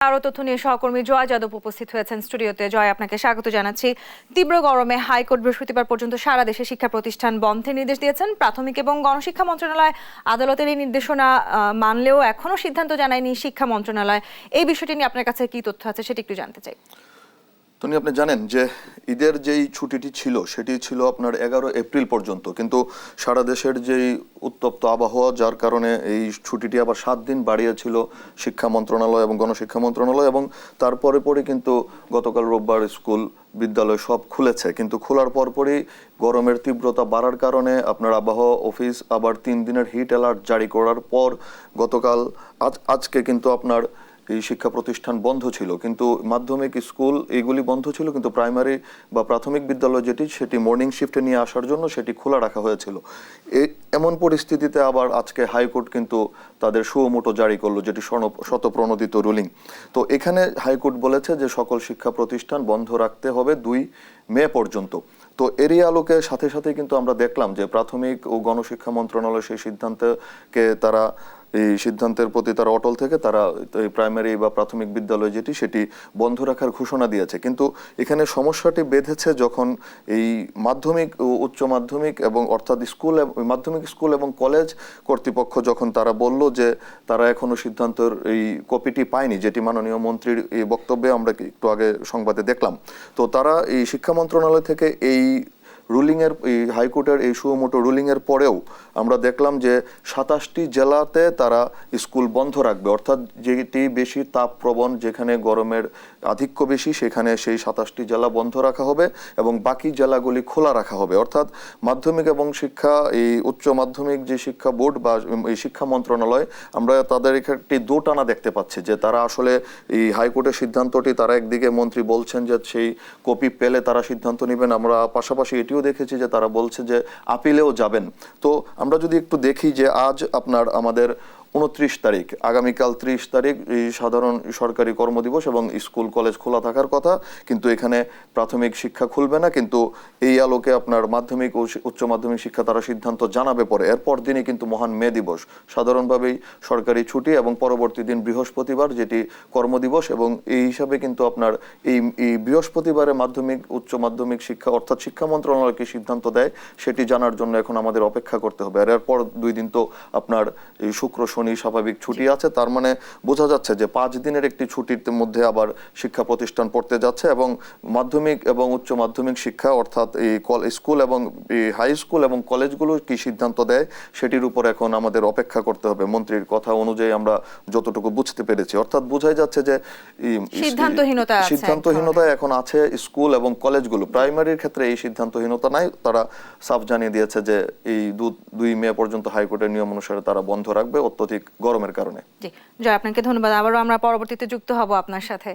আরো তথ্য নিয়ে সহকর্মী জয় যাদব উপস্থিত হয়েছেন স্টুডিওতে। জয়, আপনাকে স্বাগত জানাচ্ছি। তীব্র গরমে হাইকোর্ট বৃহস্পতিবার পর্যন্ত সারা দেশে শিক্ষা প্রতিষ্ঠান বন্ধের নির্দেশ দিয়েছেন। প্রাথমিক এবং গণশিক্ষা মন্ত্রণালয় আদালতের এই নির্দেশনা মানলেও এখনো সিদ্ধান্ত জানায়নি শিক্ষা মন্ত্রণালয়। এই বিষয়টি নিয়ে আপনার কাছে কি তথ্য আছে সেটি একটু জানতে চাই। তনি, আপনি জানেন যে ঈদের যেই ছুটিটি ছিল সেটি ছিল আপনার 11 এপ্রিল পর্যন্ত, কিন্তু সারা দেশের যেই উত্তপ্ত আবহাওয়া, যার কারণে এই ছুটিটি আবার 7 দিন বাড়িয়েছিল শিক্ষা মন্ত্রণালয় এবং গণশিক্ষা মন্ত্রণালয়, এবং তারপরে পরে কিন্তু গতকাল রোববার স্কুল বিদ্যালয় সব খুলেছে। কিন্তু খোলার পরপরই গরমের তীব্রতা বাড়ার কারণে আপনার আবহাওয়া অফিস আবার 3 দিনের হিট অ্যালার্ট জারি করার পর গতকাল আজকে কিন্তু আপনার এই শিক্ষা প্রতিষ্ঠান বন্ধ ছিল। কিন্তু মাধ্যমিক স্কুল এইগুলি বন্ধ ছিল, কিন্তু প্রাইমারি বা প্রাথমিক বিদ্যালয় যেটি সেটি মর্নিং শিফটে নিয়ে আসার জন্য সেটি খোলা রাখা হয়েছিল। এমন পরিস্থিতিতে আবার আজকে হাইকোর্ট কিন্তু তাদের সুমোটো জারি করলো, যেটি শতপ্রণোদিত রুলিং। তো এখানে হাইকোর্ট বলেছে যে সকল শিক্ষা প্রতিষ্ঠান বন্ধ রাখতে হবে 2 মে পর্যন্ত। তো এরই আলোকে সাথে সাথে কিন্তু আমরা দেখলাম যে প্রাথমিক ও গণশিক্ষা মন্ত্রণালয় সেই সিদ্ধান্তের প্রতি তারা অটল থেকে তারা প্রাইমারি বা প্রাথমিক বিদ্যালয় যেটি সেটি বন্ধ রাখার ঘোষণা দিয়েছে। কিন্তু এখানে সমস্যাটি বেঁধেছে যখন এই মাধ্যমিক ও উচ্চ মাধ্যমিক এবং অর্থাৎ মাধ্যমিক স্কুল এবং কলেজ কর্তৃপক্ষ যখন তারা বলল যে তারা এখনো সিদ্ধান্তের এই কপিটি পায়নি, যেটি মাননীয় মন্ত্রীর এই বক্তব্যে আমরা একটু আগে সংবাদে দেখলাম। তো তারা এই শিক্ষা মন্ত্রণালয় থেকে এই রুলিংয়ের হাইকোর্টের এই সুমোটো রুলিংয়ের পরেও আমরা দেখলাম যে 27টি জেলাতে তারা স্কুল বন্ধ রাখবে, অর্থাৎ যেটি বেশি তাপপ্রবণ, যেখানে গরমের আধিক্য বেশি, সেখানে সেই 27টি জেলা বন্ধ রাখা হবে এবং বাকি জেলাগুলি খোলা রাখা হবে। অর্থাৎ মাধ্যমিক এবং এই উচ্চ মাধ্যমিক যে শিক্ষা বোর্ড বা এই শিক্ষা মন্ত্রণালয়, আমরা তাদের একটি দোটানা দেখতে পাচ্ছি যে তারা আসলে এই হাইকোর্টের সিদ্ধান্তটি, তারা একদিকে মন্ত্রী বলছেন যে সেই কপি পেলে তারা সিদ্ধান্ত নেবেন, আমরা পাশাপাশি এটিও দেখেছি যে তারা বলছে যে আপিলেও যাবেন। তো আমরা যদি একটু দেখি যে আজ আপনার আমাদের 29 তারিখ, আগামীকাল 30 তারিখ এই সাধারণ সরকারি কর্মদিবস এবং স্কুল কলেজ খোলা থাকার কথা, কিন্তু এখানে প্রাথমিক শিক্ষা খুলবে না। কিন্তু এই আলোকে আপনার মাধ্যমিক ও উচ্চ মাধ্যমিক শিক্ষা তারা সিদ্ধান্ত জানাবে পরে। এরপর দিনই কিন্তু মহান মে দিবস, সাধারণভাবেই সরকারি ছুটি, এবং পরবর্তী দিন বৃহস্পতিবার যেটি কর্মদিবস। এবং এই হিসাবে কিন্তু আপনার এই বৃহস্পতিবারে মাধ্যমিক উচ্চ মাধ্যমিক শিক্ষা অর্থাৎ শিক্ষা মন্ত্রণালয় কি সিদ্ধান্ত দেয় সেটি জানার জন্য এখন আমাদের অপেক্ষা করতে হবে। আর এরপর 2 দিন তো আপনার এই শুক্র শনি স্বাভাবিক ছুটি আছে, তার মানে বোঝা যাচ্ছে যে 5 দিনের একটি ছুটির মধ্যে আবার শিক্ষা প্রতিষ্ঠান পড়তে যাচ্ছে। এবং মাধ্যমিক এবং উচ্চ মাধ্যমিক শিক্ষা অর্থাৎ এই স্কুল এবং হাই স্কুল এবং কলেজগুলো কি সিদ্ধান্ত দেয় সেটির উপর এখন আমাদের অপেক্ষা করতে হবে। মন্ত্রীর কথা অনুযায়ী আমরা যতটুকু বুঝতে পেরেছি, অর্থাৎ বোঝাই যাচ্ছে যে সিদ্ধান্তহীনতা এখন আছে স্কুল এবং কলেজগুলো। প্রাইমারির ক্ষেত্রে এই সিদ্ধান্তহীনতা নাই, তারা সাফ জানিয়ে দিয়েছে যে এই 2 মে পর্যন্ত হাইকোর্টের নিয়ম অনুসারে তারা বন্ধ রাখবে অত্যধিক গরমের কারণে। জি জয়, আপনাকে ধন্যবাদ। আবারও আমরা পরবর্তীতে যুক্ত হব আপনার সাথে।